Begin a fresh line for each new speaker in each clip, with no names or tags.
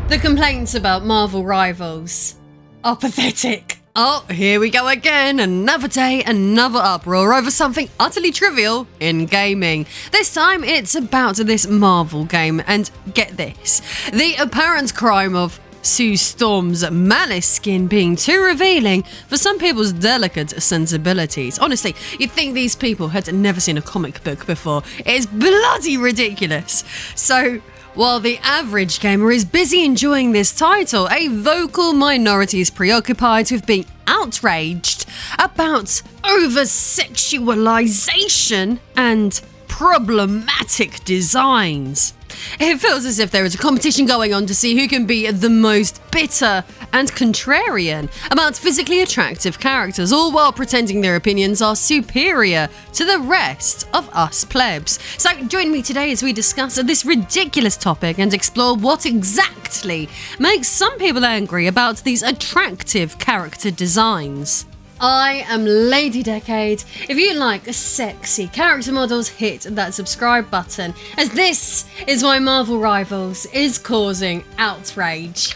The complaints about Marvel Rivals are pathetic. Oh, here we go again. Another day, another uproar over something utterly trivial in gaming. This time it's about this Marvel game, and get this. The apparent crime of Sue Storm's Malice skin being too revealing for some people's delicate sensibilities. Honestly, you'd think these people had never seen a comic book before. It's bloody ridiculous. So, while the average gamer is busy enjoying this title, a vocal minority is preoccupied with being outraged about over-sexualization and problematic designs. It feels as if there is a competition going on to see who can be the most bitter and contrarian about physically attractive characters, all while pretending their opinions are superior to the rest of us plebs. So join me today as we discuss this ridiculous topic and explore what exactly makes some people angry about these attractive character designs. I am Lady Decade. If you like sexy character models, hit that subscribe button, as this is why Marvel Rivals is causing outrage.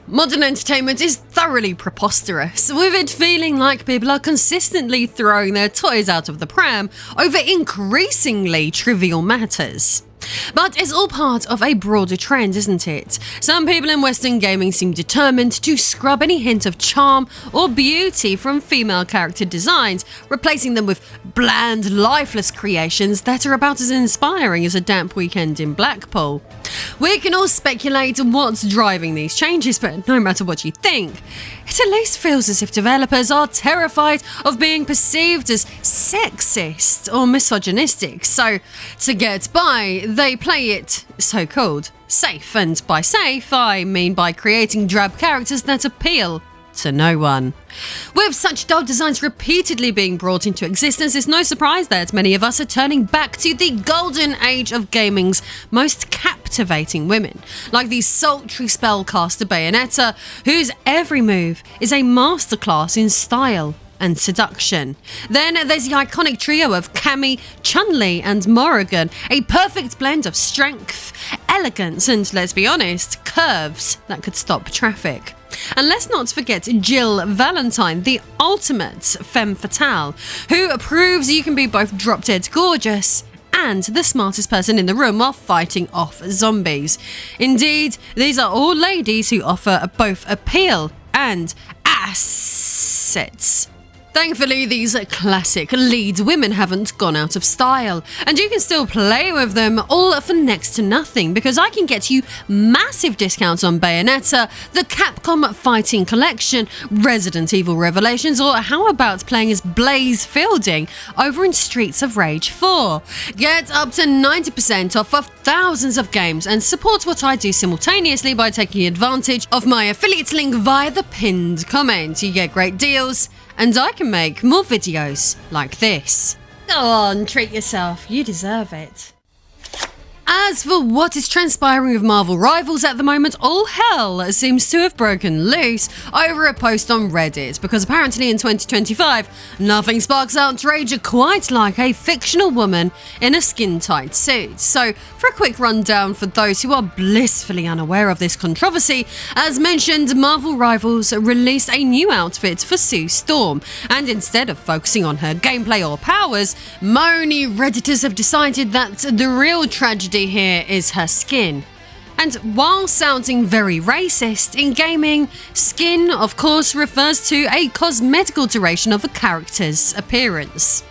Modern entertainment is thoroughly preposterous, with it feeling like people are consistently throwing their toys out of the pram over increasingly trivial matters. But it's all part of a broader trend, isn't it? Some people in Western gaming seem determined to scrub any hint of charm or beauty from female character designs, replacing them with bland, lifeless creations that are about as inspiring as a damp weekend in Blackpool. We can all speculate on what's driving these changes, but no matter what you think, it at least feels as if developers are terrified of being perceived as sexist or misogynistic. So, to get by, they play it so-called safe, and by safe, I mean by creating drab characters that appeal to no one. With such dull designs repeatedly being brought into existence, it's no surprise that many of us are turning back to the golden age of gaming's most captivating women, like the sultry spellcaster Bayonetta, whose every move is a masterclass in style and seduction. Then there's the iconic trio of Cammy, Chun-Li and Morrigan, a perfect blend of strength, elegance and, let's be honest, curves that could stop traffic. And let's not forget Jill Valentine, the ultimate femme fatale, who proves you can be both drop-dead gorgeous and the smartest person in the room while fighting off zombies. Indeed, these are all ladies who offer both appeal and assets. Thankfully, these classic lead women haven't gone out of style, and you can still play with them all for next to nothing, because I can get you massive discounts on Bayonetta, the Capcom Fighting Collection, Resident Evil Revelations, or how about playing as Blaze Fielding over in Streets of Rage 4. Get up to 90% off of thousands of games and support what I do simultaneously by taking advantage of my affiliate link via the pinned comment. You get great deals, and I can make more videos like this. Go on, treat yourself. You deserve it. As for what is transpiring with Marvel Rivals at the moment, all hell seems to have broken loose over a post on Reddit, because apparently in 2025, nothing sparks outrage quite like a fictional woman in a skin-tight suit. So, for a quick rundown for those who are blissfully unaware of this controversy, as mentioned, Marvel Rivals released a new outfit for Sue Storm, and instead of focusing on her gameplay or powers, moany Redditors have decided that the real tragedy here is her skin. And while sounding very racist, in gaming, skin of course refers to a cosmetic alteration of a character's appearance.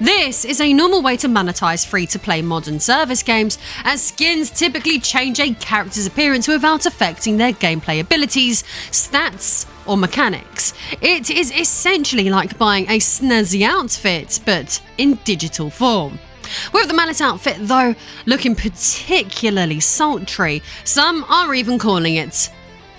This is a normal way to monetize free-to-play modern service games, as skins typically change a character's appearance without affecting their gameplay abilities, stats, or mechanics. It is essentially like buying a snazzy outfit, but in digital form. With the Malice outfit, though, looking particularly sultry, some are even calling it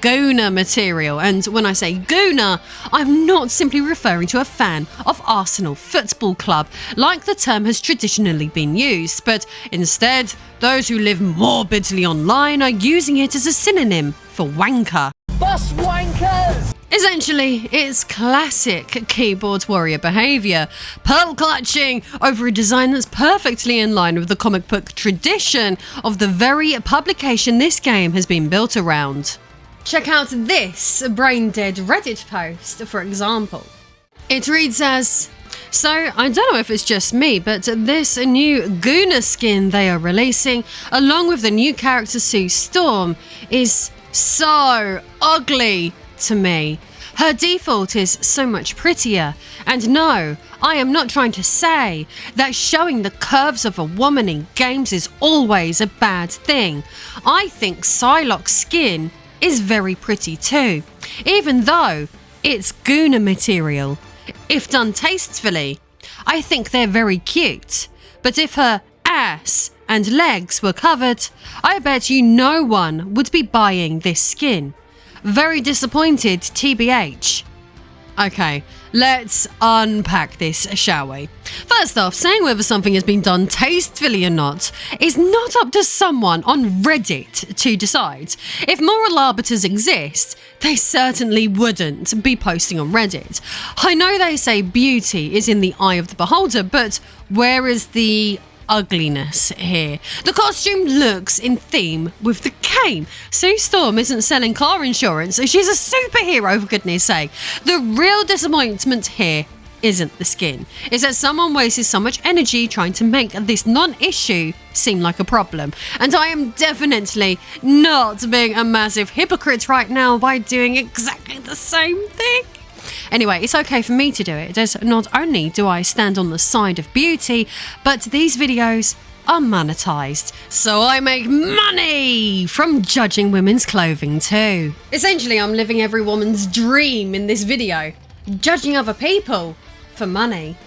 Gooner material. And when I say Gooner, I'm not simply referring to a fan of Arsenal Football Club, like the term has traditionally been used, but instead, those who live morbidly online are using it as a synonym for wanker.
Bus wankers!
Essentially, it's classic keyboard warrior behaviour, pearl clutching over a design that's perfectly in line with the comic book tradition of the very publication this game has been built around. Check out this brain-dead Reddit post, for example. It reads as, "So, I don't know if it's just me, but this new Guna skin they are releasing, along with the new character Sue Storm, is so ugly to me. Her default is so much prettier. And no, I am not trying to say that showing the curves of a woman in games is always a bad thing. I think Psylocke's skin is very pretty too, even though it's Guna material. If done tastefully, I think they're very cute. But if her ass and legs were covered, I bet you no one would be buying this skin. Very disappointed, TBH." Okay, let's unpack this, shall we? First off, saying whether something has been done tastefully or not is not up to someone on Reddit to decide. If moral arbiters exist, they certainly wouldn't be posting on Reddit. I know they say beauty is in the eye of the beholder, but where is the ugliness here? The costume looks in theme with the game. Sue Storm isn't selling car insurance, she's a superhero, for goodness sake. The real disappointment here isn't the skin. It's that someone wasted so much energy trying to make this non-issue seem like a problem. And I am definitely not being a massive hypocrite right now by doing exactly the same thing. Anyway, it's okay for me to do it, as not only do I stand on the side of beauty, but these videos are monetized, so I make money from judging women's clothing too. Essentially, I'm living every woman's dream in this video, judging other people for money.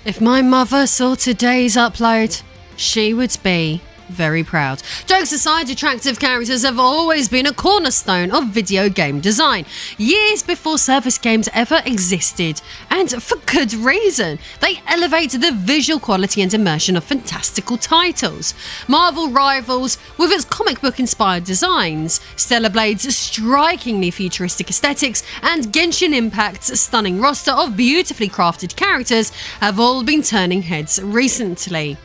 If my mother saw today's upload, she would be very proud. Jokes aside, attractive characters have always been a cornerstone of video game design, years before service games ever existed, and for good reason. They elevate the visual quality and immersion of fantastical titles. Marvel rivals with its comic book inspired designs, Stellar Blade's strikingly futuristic aesthetics, and Genshin Impact's stunning roster of beautifully crafted characters have all been turning heads recently.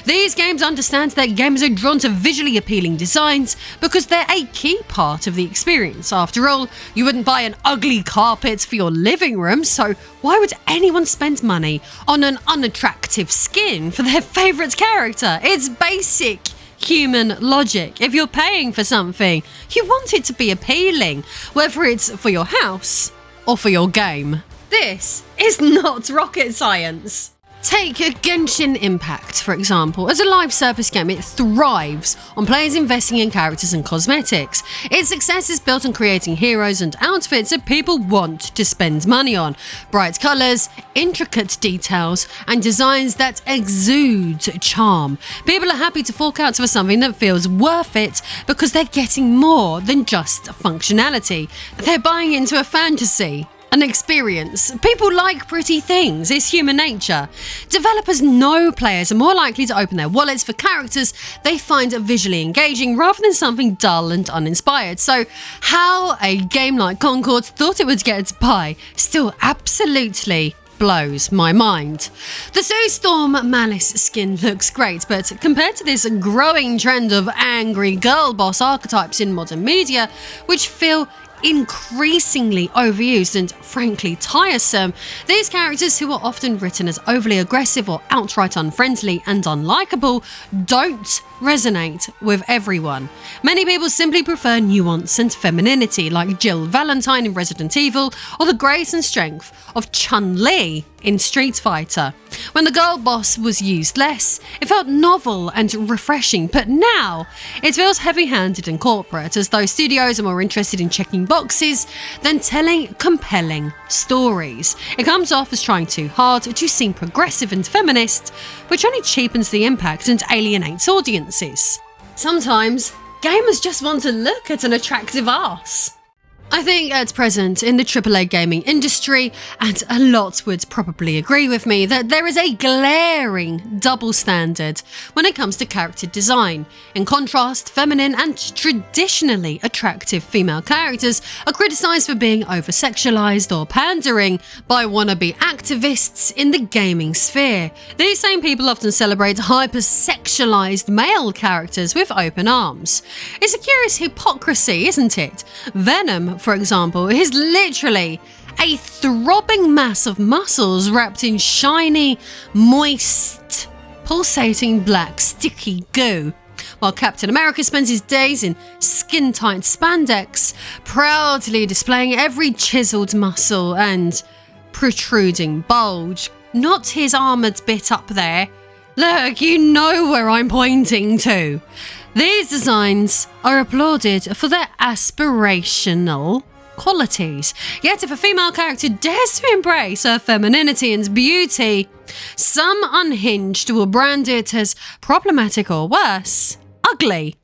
These games understand that gamers are drawn to visually appealing designs because they're a key part of the experience. After all, you wouldn't buy an ugly carpet for your living room, so why would anyone spend money on an unattractive skin for their favourite character? It's basic human logic. If you're paying for something, you want it to be appealing, whether it's for your house or for your game. This is not rocket science. Take Genshin Impact, for example. As a live service game, it thrives on players investing in characters and cosmetics. Its success is built on creating heroes and outfits that people want to spend money on. Bright colours, intricate details, and designs that exude charm. People are happy to fork out for something that feels worth it because they're getting more than just functionality. They're buying into a fantasy. An experience. People like pretty things, it's human nature. Developers know players are more likely to open their wallets for characters they find visually engaging rather than something dull and uninspired. So how a game like Concord thought it would get by still absolutely blows my mind. The Sue Storm Malice skin looks great, but compared to this growing trend of angry girl boss archetypes in modern media, which feel increasingly overused and frankly tiresome, these characters, who are often written as overly aggressive or outright unfriendly and unlikable, don't resonate with everyone. Many people simply prefer nuance and femininity, like Jill Valentine in Resident Evil or the grace and strength of Chun-Li in Street Fighter. When the girl boss was used less, it felt novel and refreshing, but now it feels heavy-handed and corporate, as though studios are more interested in checking boxes than telling compelling stories. It comes off as trying too hard to seem progressive and feminist, which only cheapens the impact and alienates audiences. Sometimes gamers just want to look at an attractive arse. I think at present in the AAA gaming industry, and a lot would probably agree with me, that there is a glaring double standard when it comes to character design. In contrast, feminine and traditionally attractive female characters are criticised for being over-sexualised or pandering by wannabe activists in the gaming sphere. These same people often celebrate hyper-sexualised male characters with open arms. It's a curious hypocrisy, isn't it? Venom, for example, is literally a throbbing mass of muscles wrapped in shiny, moist, pulsating black sticky goo, while Captain America spends his days in skin-tight spandex, proudly displaying every chiseled muscle and protruding bulge. Not his armoured bit up there. Look, you know where I'm pointing to. These designs are applauded for their aspirational qualities. Yet if a female character dares to embrace her femininity and beauty, some unhinged will brand it as problematic or worse, ugly.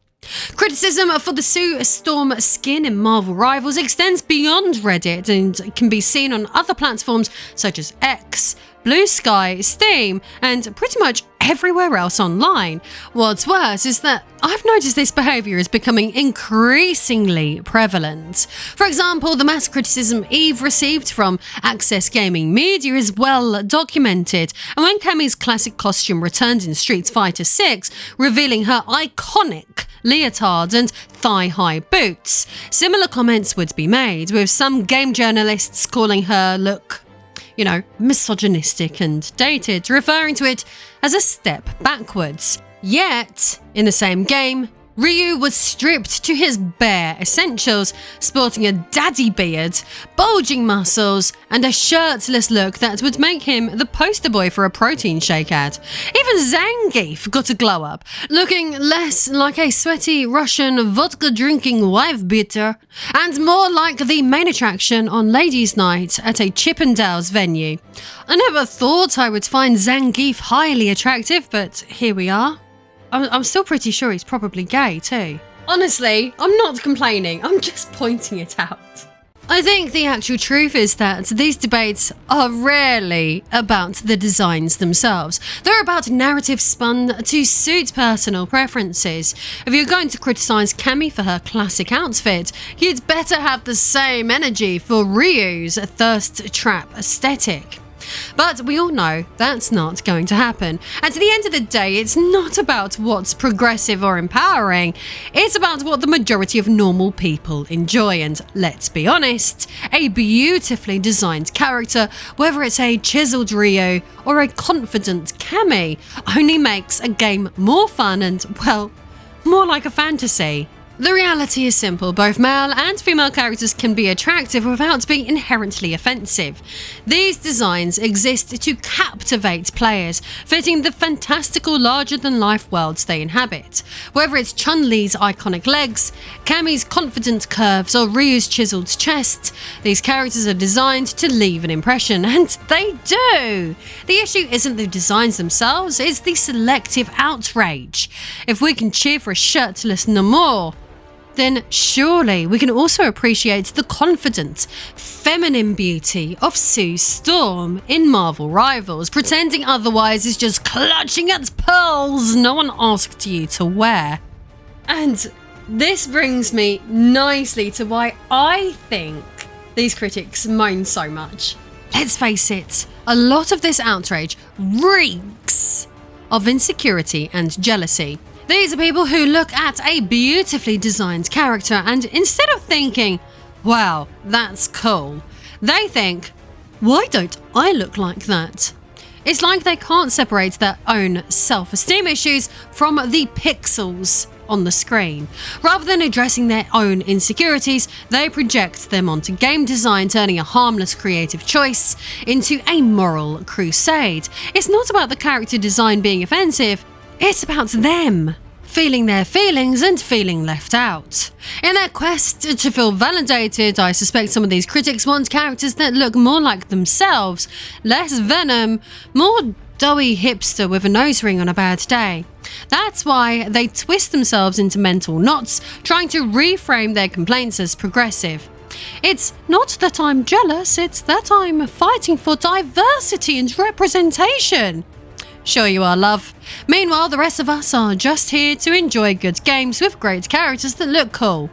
Criticism for the Sue Storm skin in Marvel Rivals extends beyond Reddit and can be seen on other platforms such as X, Blue Sky, Steam, and pretty much everywhere else online. What's worse is that I've noticed this behaviour is becoming increasingly prevalent. For example, the mass criticism Eve received from Access Gaming Media is well documented, and when Cammy's classic costume returned in Street Fighter 6, revealing her iconic leotard and thigh-high boots, similar comments would be made, with some game journalists calling her look, misogynistic and dated, referring to it as a step backwards. Yet, in the same game, Ryu was stripped to his bare essentials, sporting a daddy beard, bulging muscles, and a shirtless look that would make him the poster boy for a protein shake ad. Even Zangief got a glow up, looking less like a sweaty Russian vodka-drinking wife-beater, and more like the main attraction on Ladies' Night at a Chippendales venue. I never thought I would find Zangief highly attractive, but here we are. I'm still pretty sure he's probably gay too. Honestly, I'm not complaining, I'm just pointing it out. I think the actual truth is that these debates are rarely about the designs themselves. They're about narratives spun to suit personal preferences. If you're going to criticise Cammy for her classic outfit, you'd better have the same energy for Ryu's thirst trap aesthetic. But we all know that's not going to happen. And to the end of the day, it's not about what's progressive or empowering. It's about what the majority of normal people enjoy. And let's be honest, a beautifully designed character, whether it's a chiseled Ryu or a confident Cammy, only makes a game more fun and, well, more like a fantasy. The reality is simple, both male and female characters can be attractive without being inherently offensive. These designs exist to captivate players, fitting the fantastical larger-than-life worlds they inhabit. Whether it's Chun-Li's iconic legs, Cammy's confident curves, or Ryu's chiseled chest, these characters are designed to leave an impression, and they do! The issue isn't the designs themselves, it's the selective outrage. If we can cheer for a shirtless Namor, then surely we can also appreciate the confident, feminine beauty of Sue Storm in Marvel Rivals. Pretending otherwise is just clutching at pearls no one asked you to wear. And this brings me nicely to why I think these critics moan so much. Let's face it, a lot of this outrage reeks of insecurity and jealousy. These are people who look at a beautifully designed character and instead of thinking, wow, that's cool, they think, why don't I look like that? It's like they can't separate their own self-esteem issues from the pixels on the screen. Rather than addressing their own insecurities, they project them onto game design, turning a harmless creative choice into a moral crusade. It's not about the character design being offensive, it's about them feeling their feelings and feeling left out. In their quest to feel validated, I suspect some of these critics want characters that look more like themselves, less Venom, more doughy hipster with a nose ring on a bad day. That's why they twist themselves into mental knots, trying to reframe their complaints as progressive. It's not that I'm jealous, it's that I'm fighting for diversity and representation. Sure you are, love. Meanwhile, the rest of us are just here to enjoy good games with great characters that look cool.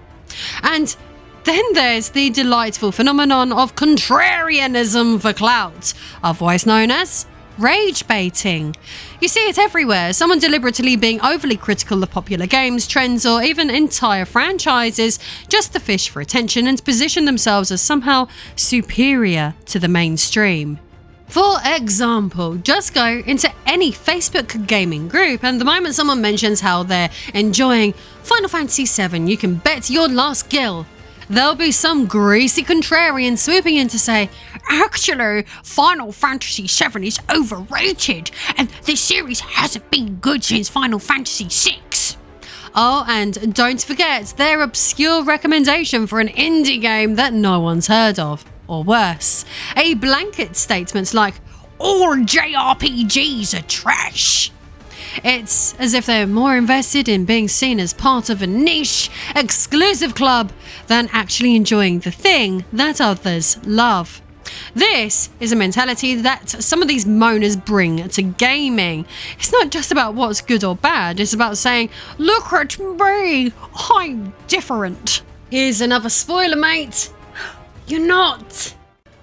And then there's the delightful phenomenon of contrarianism for clout, otherwise known as rage baiting. You see it everywhere, someone deliberately being overly critical of popular games, trends, or even entire franchises just to fish for attention and position themselves as somehow superior to the mainstream. For example, just go into any Facebook gaming group and the moment someone mentions how they're enjoying Final Fantasy VII, you can bet your last gill there'll be some greasy contrarian swooping in to say, actually, Final Fantasy VII is overrated and this series hasn't been good since Final Fantasy VI. Oh, and don't forget their obscure recommendation for an indie game that no one's heard of. Or worse, a blanket statement like, all JRPGs are trash. It's as if they're more invested in being seen as part of a niche, exclusive club than actually enjoying the thing that others love. This is a mentality that some of these moaners bring to gaming. It's not just about what's good or bad, it's about saying, look at me, I'm different. Here's another spoiler, mate. You're not.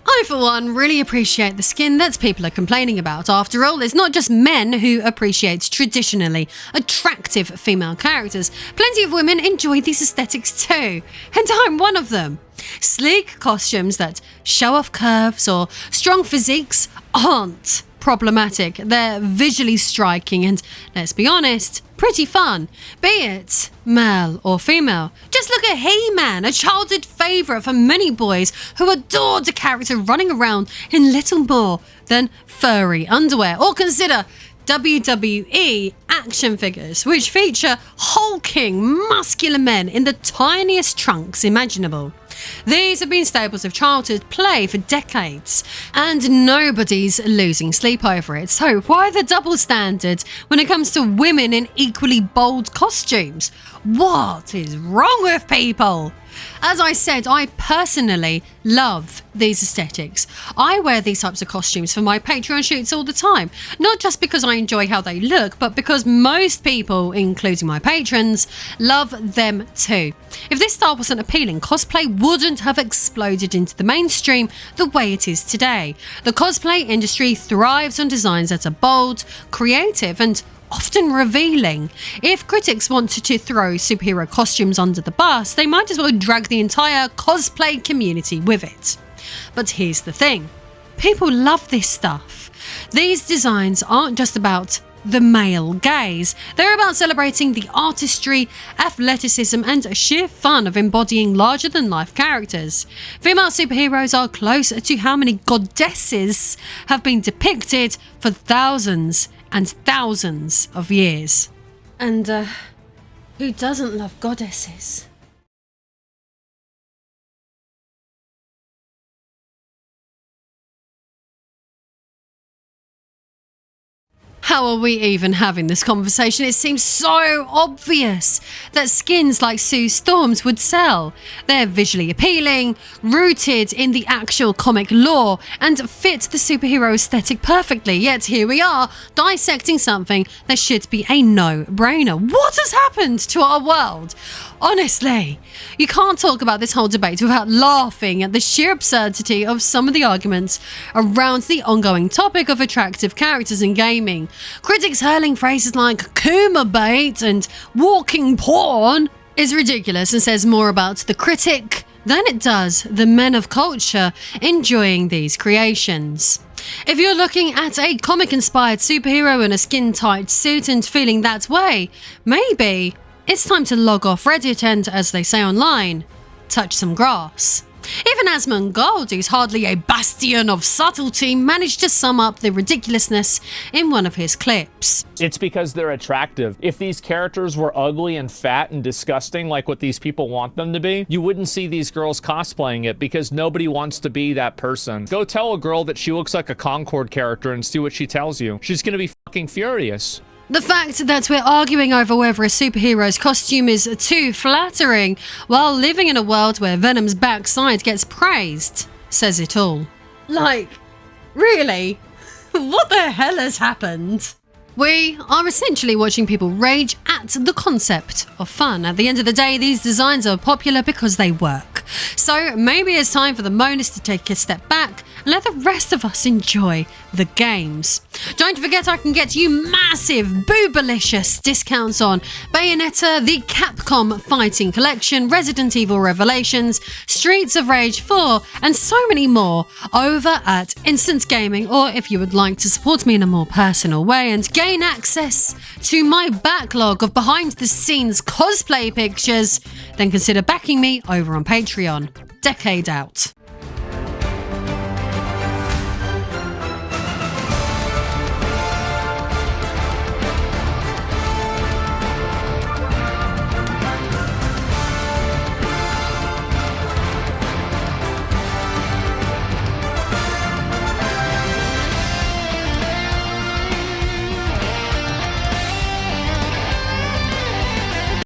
I, for one, really appreciate the skin that people are complaining about. After all, it's not just men who appreciate traditionally attractive female characters. Plenty of women enjoy these aesthetics too, and I'm one of them. Sleek costumes that show off curves or strong physiques aren't problematic. They're visually striking and, let's be honest, pretty fun, be it male or female. Just look at He-Man, a childhood favourite for many boys who adored the character running around in little more than furry underwear. Or consider WWE action figures, which feature hulking, muscular men in the tiniest trunks imaginable. These have been staples of childhood play for decades, and nobody's losing sleep over it. So why the double standard when it comes to women in equally bold costumes? What is wrong with people? As I said, I personally love these aesthetics. I wear these types of costumes for my Patreon shoots all the time, not just because I enjoy how they look, but because most people, including my patrons, love them too. If this style wasn't appealing, cosplay wouldn't have exploded into the mainstream the way it is today. The cosplay industry thrives on designs that are bold, creative, and often revealing. If critics wanted to throw superhero costumes under the bus, they might as well drag the entire cosplay community with it. But here's the thing. People love this stuff. These designs aren't just about the male gaze. They're about celebrating the artistry, athleticism, and sheer fun of embodying larger-than-life characters. Female superheroes are close to how many goddesses have been depicted for thousands and thousands of years. And who doesn't love goddesses? How are we even having this conversation? It seems so obvious that skins like Sue Storm's would sell. They're visually appealing, rooted in the actual comic lore, and fit the superhero aesthetic perfectly. Yet here we are, dissecting something that should be a no-brainer. What has happened to our world? Honestly, you can't talk about this whole debate without laughing at the sheer absurdity of some of the arguments around the ongoing topic of attractive characters in gaming. Critics hurling phrases like Kuma bait and walking porn is ridiculous and says more about the critic than it does the men of culture enjoying these creations. If you're looking at a comic-inspired superhero in a skin-tight suit and feeling that way, maybe it's time to log off Reddit and, as they say online, touch some grass. Even Asmongold, who's hardly a bastion of subtlety, managed to sum up the ridiculousness in one of his clips.
It's because they're attractive. If these characters were ugly and fat and disgusting like what these people want them to be, you wouldn't see these girls cosplaying it because nobody wants to be that person. Go tell a girl that she looks like a Concord character and see what she tells you. She's gonna be fucking furious.
The fact that we're arguing over whether a superhero's costume is too flattering while living in a world where Venom's backside gets praised says it all. Like, really? What the hell has happened? We are essentially watching people rage at the concept of fun. At the end of the day, these designs are popular because they work. So maybe it's time for the moaners to take a step back and let the rest of us enjoy the games. Don't forget, I can get you massive, boobalicious discounts on Bayonetta, the Capcom Fighting Collection, Resident Evil Revelations, Streets of Rage 4, and so many more over at Instant Gaming. Or if you would like to support me in a more personal way and gain access to my backlog of behind-the-scenes cosplay pictures, then consider backing me over on Patreon. Decade out.